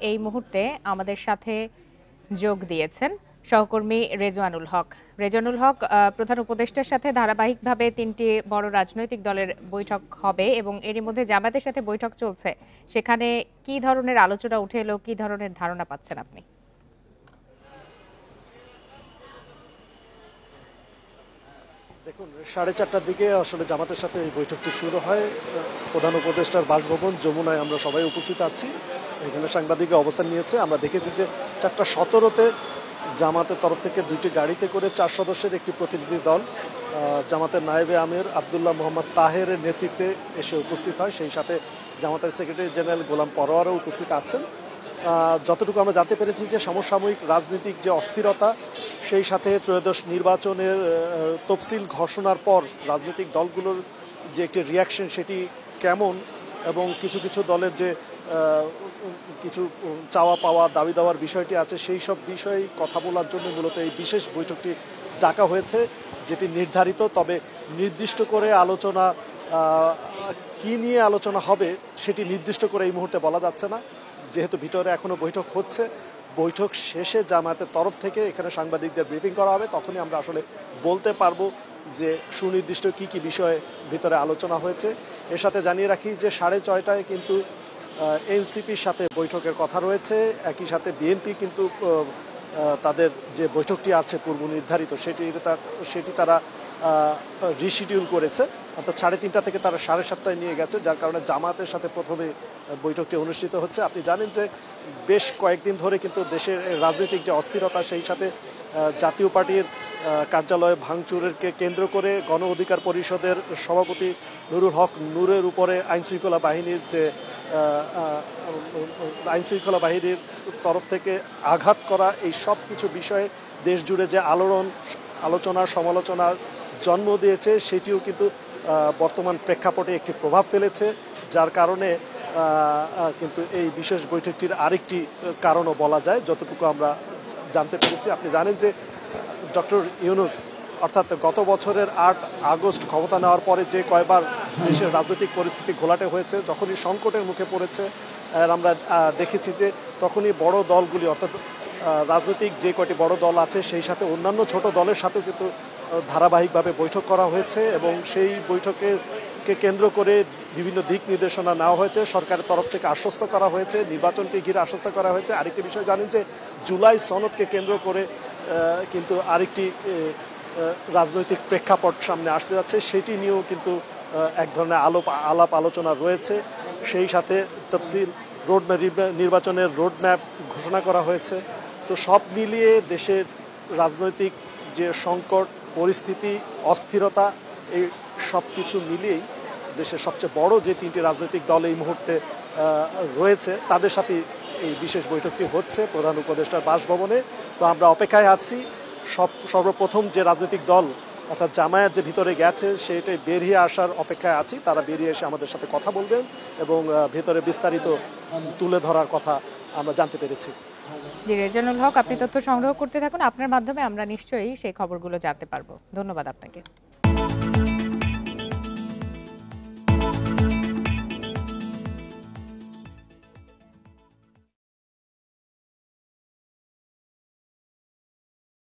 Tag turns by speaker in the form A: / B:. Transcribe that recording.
A: এই মুহূর্তে আমাদের সাথে যোগ দিয়েছেন সহকর্মী রেজওয়ানুল হক। রেজওয়ানুল হক, প্রধান উপদেষ্টার সাথে ধারাবাহিকভাবে ৩টি বড় রাজনৈতিক দলের বৈঠক হবে এবং এরই মধ্যে জামায়াতের সাথে বৈঠক চলছে। সেখানে কি ধরনের আলোচনা উঠে এলো, কি ধরনের ধারণা পাচ্ছেন আপনি?
B: দেখুন, 4:30টার দিকে আসলে জামাতের সাথে এই বৈঠকটি শুরু হয়। প্রধান উপদেষ্টার বাসভবন যমুনায় আমরা সবাই উপস্থিত আছি। এখানে সাংবাদিকরা অবস্থান নিয়েছে। আমরা দেখেছি যে 4:17-তে জামাতের তরফ থেকে 2টি গাড়িতে করে 4 সদস্যের একটি প্রতিনিধি দল জামাতের নায়েবে আমির আব্দুল্লাহ মোহাম্মদ তাহেরের নেতৃত্বে এসে উপস্থিত হয়। সেই সাথে জামাতের সেক্রেটারি জেনারেল গোলাম পরোয়ারও উপস্থিত আছেন। যতটুকু আমরা জানতে পেরেছি যে সমসাময়িক রাজনৈতিক যে অস্থিরতা, সেই সাথে ত্রয়োদশ নির্বাচনের তফসিল ঘোষণার পর রাজনৈতিক দলগুলোর যে একটি রিয়াকশন সেটি কেমন, এবং কিছু কিছু দলের যে কিছু চাওয়া পাওয়া দাবি দেওয়ার বিষয়টি আছে, সেই সব বিষয়ে কথা বলার জন্য মূলত এই বিশেষ বৈঠকটি ডাকা হয়েছে, যেটি নির্ধারিত। তবে নির্দিষ্ট করে আলোচনা কি নিয়ে আলোচনা হবে সেটি নির্দিষ্ট করে এই মুহূর্তে বলা যাচ্ছে না, যেহেতু ভিতরে এখনো বৈঠক হচ্ছে। বৈঠক শেষে জামায়াতের তরফ থেকে এখানে সাংবাদিকদের ব্রিফিং করা হবে, তখনই আমরা আসলে বলতে পারবো যে সুনির্দিষ্ট কি কি বিষয়ে ভিতরে আলোচনা হয়েছে। এর সাথে জানিয়ে রাখি যে 6:30টায় কিন্তু এনসিপির সাথে বৈঠকের কথা রয়েছে। একই সাথে বিএনপি কিন্তু তাদের যে বৈঠকটি আছে পূর্ব নির্ধারিত সেটি তারা রিশিডিউল করেছে, অর্থাৎ 3:30টা থেকে তারা 7:30টায় নিয়ে গেছে, যার কারণে জামাতের সাথে প্রথমে বৈঠকটি অনুষ্ঠিত হচ্ছে। আপনি জানেন যে বেশ কয়েকদিন ধরে কিন্তু দেশের রাজনৈতিক যে অস্থিরতা, সেই সাথে জাতীয় পার্টির কার্যালয় ভাঙচুরকে কেন্দ্র করে গণ অধিকার পরিষদের সভাপতি নুরুল হক নূরের উপরে আইনশৃঙ্খলা বাহিনীর তরফ থেকে আঘাত করা, এই সব কিছু বিষয়ে দেশ জুড়ে যে আলোচনার সমালোচনার জন্ম দিয়েছে, সেটিও কিন্তু বর্তমান প্রেক্ষাপটে একটি প্রভাব ফেলেছে, যার কারণে কিন্তু এই বিশেষ বৈঠকটির আরেকটি কারণও বলা যায়, যতটুকু আমরা জানতে পেরেছি। আপনি জানেন যে ডক্টর ইউনূস অর্থাৎ গত বছরের 8 আগস্ট ক্ষমতা নেওয়ার পরে যে কয়বার দেশের রাজনৈতিক পরিস্থিতি ঘোলাটে হয়েছে, যখনই সংকটের মুখে পড়েছে, আমরা দেখেছি যে তখনই বড় দলগুলি, অর্থাৎ রাজনৈতিক যে কয়টি বড় দল আছে, সেই সাথে অন্যান্য ছোট দলের সাথেও কিন্তু ধারাবাহিকভাবে বৈঠক করা হয়েছে, এবং সেই বৈঠককে কেন্দ্র করে বিভিন্ন দিক নির্দেশনা নেওয়া হয়েছে। সরকারের তরফ থেকে আশ্বস্ত করা হয়েছে, নির্বাচনকে ঘিরে আশ্বস্ত করা হয়েছে। আরেকটি বিষয় জানেন যে জুলাই সনদকে কেন্দ্র করে কিন্তু আরেকটি রাজনৈতিক প্রেক্ষাপট সামনে আসতে যাচ্ছে, সেটি নিয়েও কিন্তু এক ধরনের আলাপ আলোচনা রয়েছে। সেই সাথে তফসিল নির্বাচনের রোডম্যাপ ঘোষণা করা হয়েছে। তো সব মিলিয়ে দেশের রাজনৈতিক যে সংকট পরিস্থিতি, অস্থিরতা, এই সব কিছু মিলিয়েই দেশের সবচেয়ে বড় যে 3টি রাজনৈতিক দল এই মুহূর্তে রয়েছে, তাদের সাথে এই বিশেষ বৈঠকটি হচ্ছে প্রধান উপদেষ্টার বাসভবনে। তো আমরা অপেক্ষায় আছি। সর্বপ্রথম যে রাজনৈতিক দল অর্থাৎ জামায়াত যে ভিতরে গেছে, সেটাই বেরিয়ে আসার অপেক্ষায় আছি। তারা বেরিয়ে এসে আমাদের সাথে কথা বলবেন এবং ভেতরে বিস্তারিত তুলে ধরার কথা আমরা জানতে পেরেছি।
A: জি, রেজওয়ানুল হক, আপনি তথ্য সংগ্রহ করতে থাকুন। আপনার মাধ্যমে আমরা নিশ্চয়ই সেই খবরগুলো জানতে পারবো। ধন্যবাদ আপনাকে।